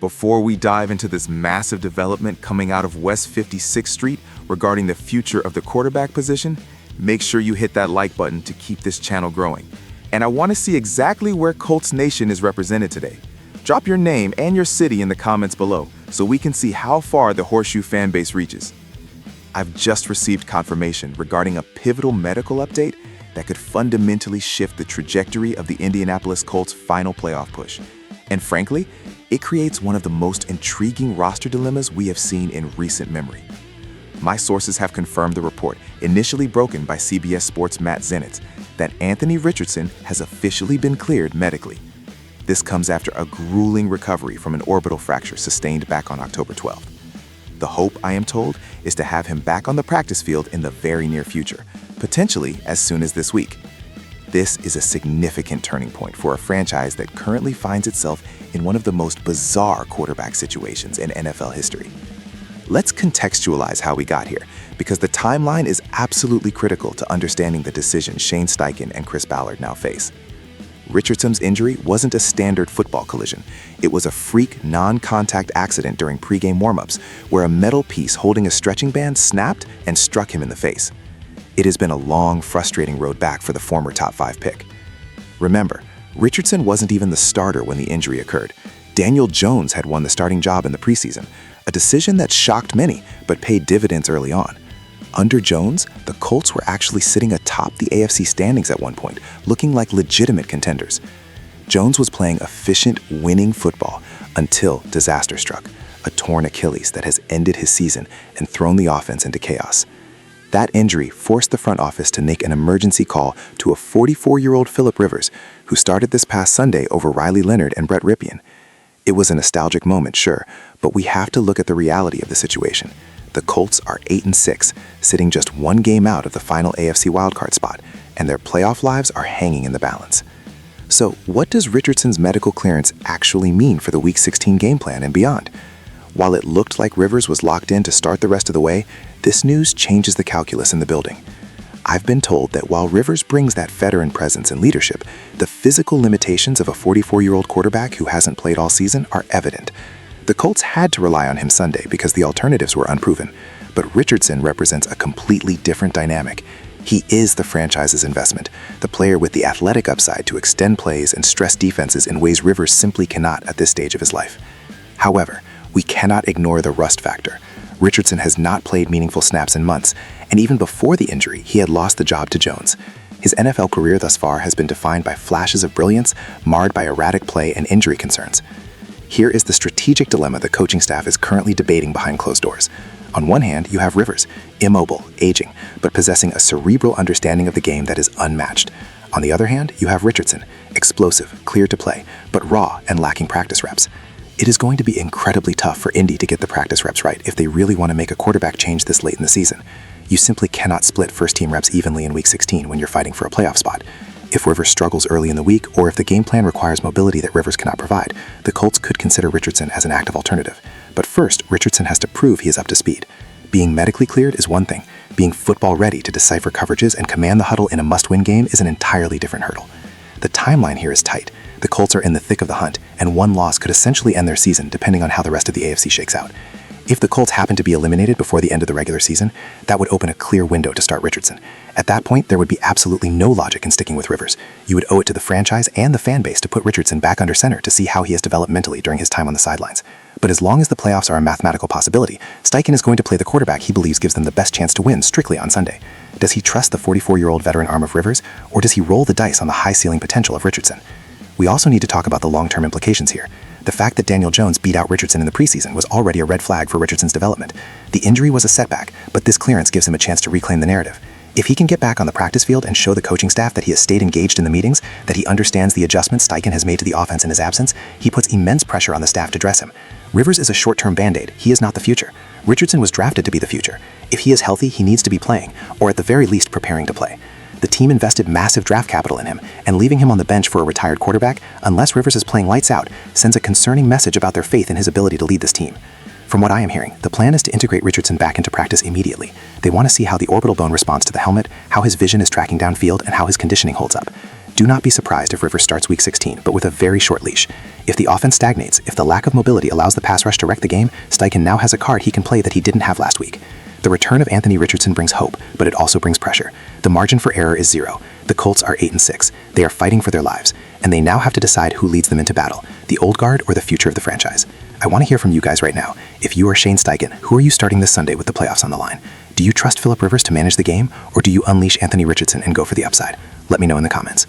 Before we dive into this massive development coming out of West 56th Street regarding the future of the quarterback position, make sure you hit that like button to keep this channel growing. And I want to see exactly where Colts Nation is represented today. Drop your name and your city in the comments below so we can see how far the Horseshoe fan base reaches. I've just received confirmation regarding a pivotal medical update that could fundamentally shift the trajectory of the Indianapolis Colts' final playoff push. And frankly, it creates one of the most intriguing roster dilemmas we have seen in recent memory. My sources have confirmed the report, initially broken by CBS Sports' Matt Zenitz, that Anthony Richardson has officially been cleared medically. This comes after a grueling recovery from an orbital fracture sustained back on October 12th. The hope, I am told, is to have him back on the practice field in the very near future, potentially as soon as this week. This is a significant turning point for a franchise that currently finds itself in one of the most bizarre quarterback situations in NFL history. Let's contextualize how we got here, because the timeline is absolutely critical to understanding the decision Shane Steichen and Chris Ballard now face. Richardson's injury wasn't a standard football collision. It was a freak, non-contact accident during pregame warmups, where a metal piece holding a stretching band snapped and struck him in the face. It has been a long, frustrating road back for the former top 5 pick. Remember, Richardson wasn't even the starter when the injury occurred. Daniel Jones had won the starting job in the preseason, a decision that shocked many but paid dividends early on. Under Jones, the Colts were actually sitting atop the AFC standings at one point, looking like legitimate contenders. Jones was playing efficient, winning football until disaster struck, a torn Achilles that has ended his season and thrown the offense into chaos. That injury forced the front office to make an emergency call to a 44-year-old Philip Rivers, who started this past Sunday over Riley Leonard and Brett Ripien. It was a nostalgic moment, sure, but we have to look at the reality of the situation. The Colts are 8-6, sitting just one game out of the final AFC wildcard spot, and their playoff lives are hanging in the balance. So what does Richardson's medical clearance actually mean for the Week 16 game plan and beyond? While it looked like Rivers was locked in to start the rest of the way, this news changes the calculus in the building. I've been told that while Rivers brings that veteran presence and leadership, the physical limitations of a 44-year-old quarterback who hasn't played all season are evident. The Colts had to rely on him Sunday because the alternatives were unproven, but Richardson represents a completely different dynamic. He is the franchise's investment, the player with the athletic upside to extend plays and stress defenses in ways Rivers simply cannot at this stage of his life. However, we cannot ignore the rust factor. Richardson has not played meaningful snaps in months, and even before the injury, he had lost the job to Jones. His NFL career thus far has been defined by flashes of brilliance, marred by erratic play and injury concerns. Here is the strategic dilemma the coaching staff is currently debating behind closed doors. On one hand, you have Rivers, immobile, aging, but possessing a cerebral understanding of the game that is unmatched. On the other hand, you have Richardson, explosive, clear to play, but raw and lacking practice reps. It is going to be incredibly tough for Indy to get the practice reps right if they really want to make a quarterback change this late in the season. You simply cannot split first-team reps evenly in Week 16 when you're fighting for a playoff spot. If Rivers struggles early in the week, or if the game plan requires mobility that Rivers cannot provide, the Colts could consider Richardson as an active alternative. But first, Richardson has to prove he is up to speed. Being medically cleared is one thing. Being football ready to decipher coverages and command the huddle in a must-win game is an entirely different hurdle. The timeline here is tight. The Colts are in the thick of the hunt, and one loss could essentially end their season depending on how the rest of the AFC shakes out. If the Colts happen to be eliminated before the end of the regular season, that would open a clear window to start Richardson. At that point, there would be absolutely no logic in sticking with Rivers. You would owe it to the franchise and the fan base to put Richardson back under center to see how he has developed mentally during his time on the sidelines. But as long as the playoffs are a mathematical possibility, Steichen is going to play the quarterback he believes gives them the best chance to win strictly on Sunday. Does he trust the 44-year-old veteran arm of Rivers, or does he roll the dice on the high-ceiling potential of Richardson? We also need to talk about the long-term implications here. The fact that Daniel Jones beat out Richardson in the preseason was already a red flag for Richardson's development. The injury was a setback, but this clearance gives him a chance to reclaim the narrative. If he can get back on the practice field and show the coaching staff that he has stayed engaged in the meetings, that he understands the adjustments Steichen has made to the offense in his absence, he puts immense pressure on the staff to dress him. Rivers is a short-term band-aid. He is not the future. Richardson was drafted to be the future. If he is healthy, he needs to be playing, or at the very least preparing to play. The team invested massive draft capital in him, and leaving him on the bench for a retired quarterback, unless Rivers is playing lights out, sends a concerning message about their faith in his ability to lead this team. From what I am hearing, the plan is to integrate Richardson back into practice immediately. They want to see how the orbital bone responds to the helmet, how his vision is tracking downfield, and how his conditioning holds up. Do not be surprised if Rivers starts Week 16, but with a very short leash. If the offense stagnates, if the lack of mobility allows the pass rush to wreck the game, Steichen now has a card he can play that he didn't have last week. The return of Anthony Richardson brings hope, but it also brings pressure. The margin for error is 0. The Colts are 8-6. They are fighting for their lives, and they now have to decide who leads them into battle, the old guard or the future of the franchise. I want to hear from you guys right now. If you are Shane Steichen, who are you starting this Sunday with the playoffs on the line? Do you trust Philip Rivers to manage the game, or do you unleash Anthony Richardson and go for the upside? Let me know in the comments.